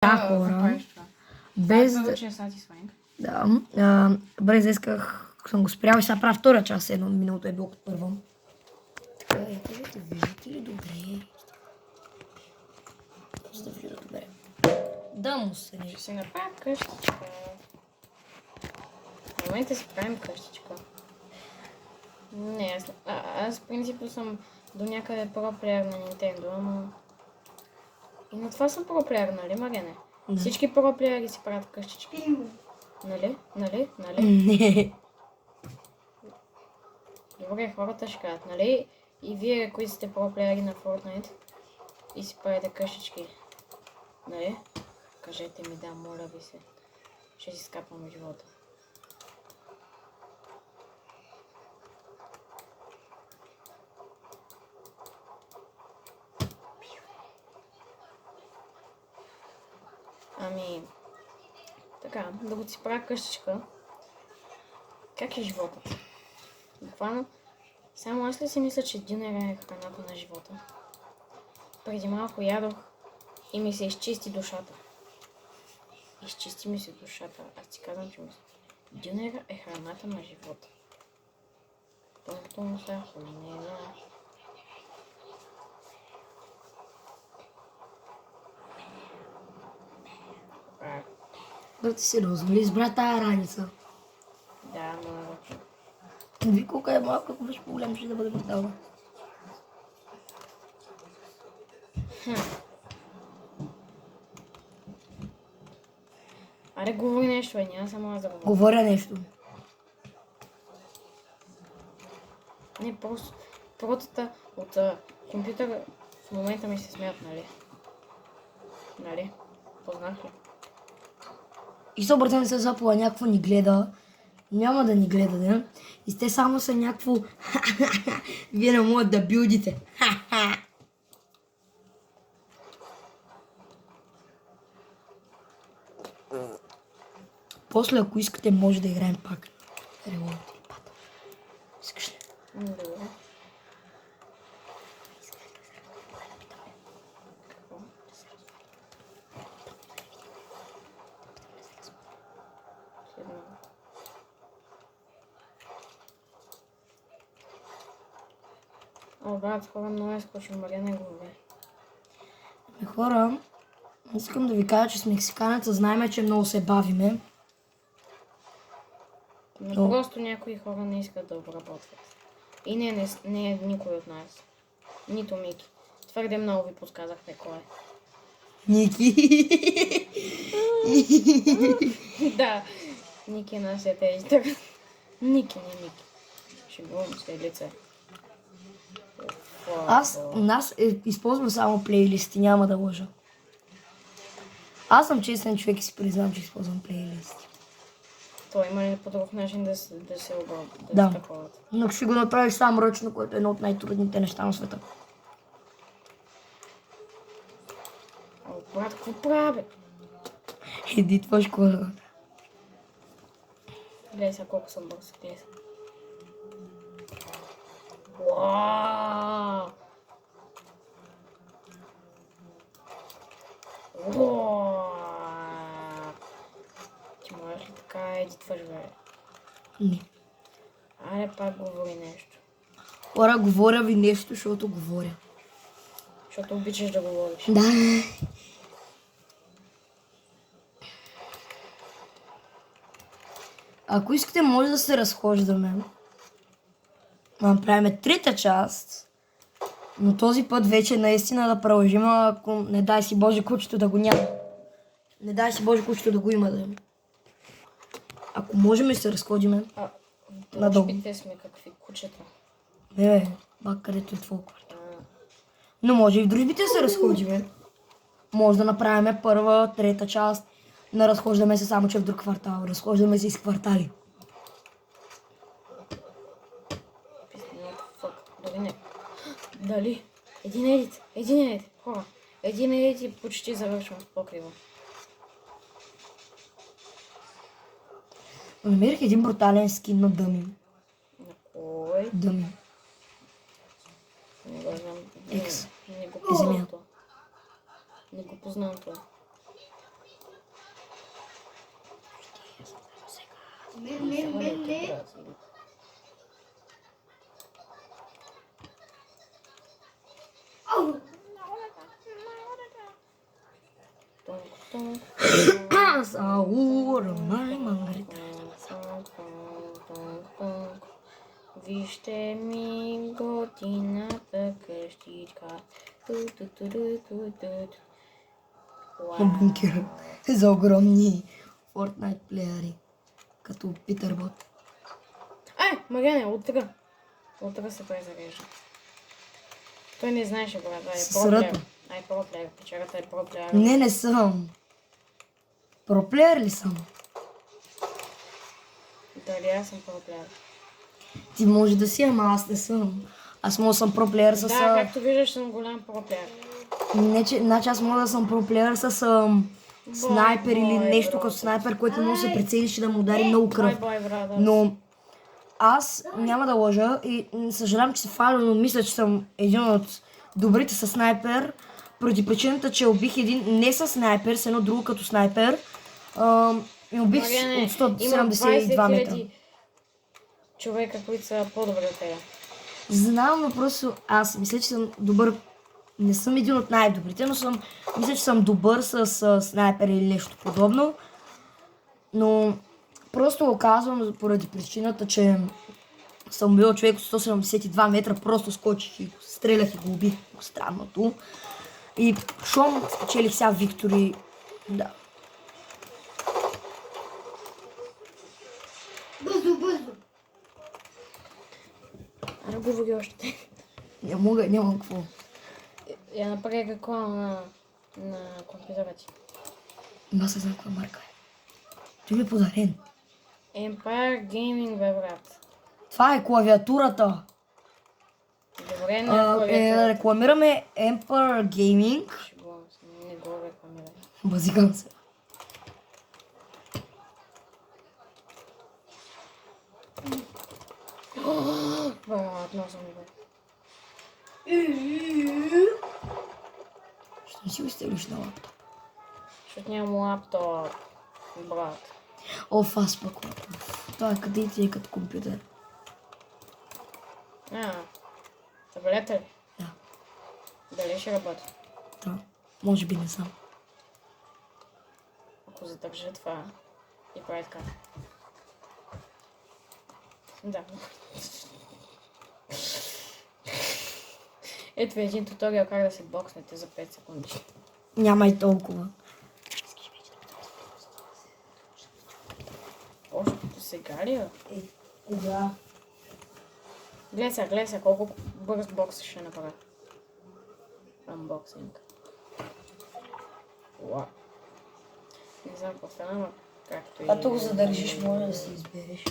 хора, без да... без да исках, съм го спрял и сега правя втора част, едно миналото е било като първо. Така, виждате ли добре? За да вижда добре. Да му се не. Ще си направя къщичка. В момента си правим къщичка. Не, аз принципно съм до някъде про-плеер на Nintendo, ама... И на това съм про-плеер, нали, Марене? Да. Всички про-плеери си правят къщички. Нали? Не. Добре, хората ще кажат, нали? И вие, които сте про-плеери на Fortnite и си правите къщички, нали? Кажете ми, да, моля ви се. Ще си скапаме живота. Ами, така, докато си правя къщичка, как е животът? Буквално, само аз ли си мисля, че динер е храната на живота? Преди малко ядох и ми се изчисти душата. Изчисти ми се душата. Аз ти казвам, че динер е храната на живота. Пълното му са хулинена. Да ти се развали, избра тая раница. Да, много. Ви колко е малко, ако беше по-голям, ще да бъде брутална. Аре, говори нещо, няма само аз да говоря. Говоря нещо. Не, просто протата от компютъра в момента ми се смеят, нали? Нали? Познах ли? И 100% се запала някакво ни гледа. Няма да ни гледа, да? И те само са някакво... Вие не могат да билдите. После, ако искате, може да играем пак. Релот или пата. Искаш ли? Добре. О, брат, хора, много е скучно, Мариана говори. Хора, искам да ви кажа, че с мексиканеца знаем, че много се бавиме. Но просто някои хора не искат да обработват. И не е никой от нас. Нито Мики. Твърде много ви подсказахте кой е. Ники. Да, Ники е нашия едитър. Ники, не Мики. Шегувам се лице. Нас използвам само плейлисти, няма да лъжа. Аз съм честен човек и си признавам, че използвам плейлисти. Той има ли по друг начин да се обработват? Да, но ще го направиш сам ръчно, което е едно от най-трудните неща на света. О, брат, какво правя? Едитваш кода. Гледай сега колко съм бърз. Гледай сега. Уау! Ти можеш ли така едитваш, бе? Не. Аре, пак говори нещо. Хора, говоря ви нещо, защото говоря. Защото обичаш да говориш. Да. Ако искате, може да се разхождаме. Направим трета част. Но този път вече наистина да продължим, ако не дай си Боже кучето да го няма. Не дай си Боже кучето да го има. Да. Ако можем да се разходиме. Надолу. Дружбите сме какви кучета. Не, бак където е твой квартал. Но може и в дружбите се разходиме. Може да направим първа, трета част. Не разхождаме се само, че в друг квартал. Разхождаме се из квартали. Дали не? Дали? Един едит. Хора. Един едит и почти завършвам с покрива. Намерих един брутален скин на Дъми. На кой? Дъми. Не го знам. Екс. Не го познавам това. Не го познавам това. Завалете, Бразилия. Тонк, тонк, Саура, Маргарита. тонк. Вижте ми готината къщичка. Ту-ту-ту-ту-ту-ту. Вау. Бункера за огромни Fortnite плеери, като Питър Бот. Мариане, утре. Утре се презарежда. Той не знаеше, брат. Срата. Проплеер. Печерата е проплеер. Не съм. Проплеер ли съм? Дали аз съм проплеер? Ти може да си, ама аз не съм. Аз мога да съм проплеер с... Да, както виждаш, съм голям проплеер. Не, че, значи аз мога да съм проплеер с снайпер или нещо като снайпер, което може да се прицелиш и да му удари много кръв. Бай, брат. Но аз няма да лъжа и съжалявам, че се фаля, но мисля, че съм един от добрите със снайпер, поради причината, че убих един не със снайпер, с едно друго като снайпер. И убих Мариане, от 172 метра. Човека, които са по-добри от тебе. Знам, но просто аз мисля, че съм добър. Не съм един от най-добрите, но мисля, че съм добър с снайпер или нещо подобно. Но просто го казвам поради причината, че съм бил човек от 172 метра, просто скочих и го стрелях и го убих по странното. И шом спечелих сега Виктори. Да. Бързо. Не говори още. Няма какво. Я направя реклама на компютъра ти. Аз не знам каква марка е. Той ми е подарен. Empire Gaming, бе, брат. Това е клавиатурата. Добре, на клавиатура. Рекламираме Emperor Gaming. Шегувам се, не го рекламирам. Базикам се. Брат, много съм добър. Ще не си го изтеглиш на лаптоп. Защото нямам лаптоп, брат. Аз пък лаптоп. Това е къде ти е като компютър. Таблета ли? Да. Дали ще работи? Да. Може би не знам. Ако задържа това и прави така. Да. Ето един туториал как да се бокснете за 5 секунди. Няма и толкова. Още сега ли? Да. Гледай сега, колко бърз бокс ще направя. Unboxing. Уау. Не знам какво стана, но както и... Като го задържиш, може да си избереш.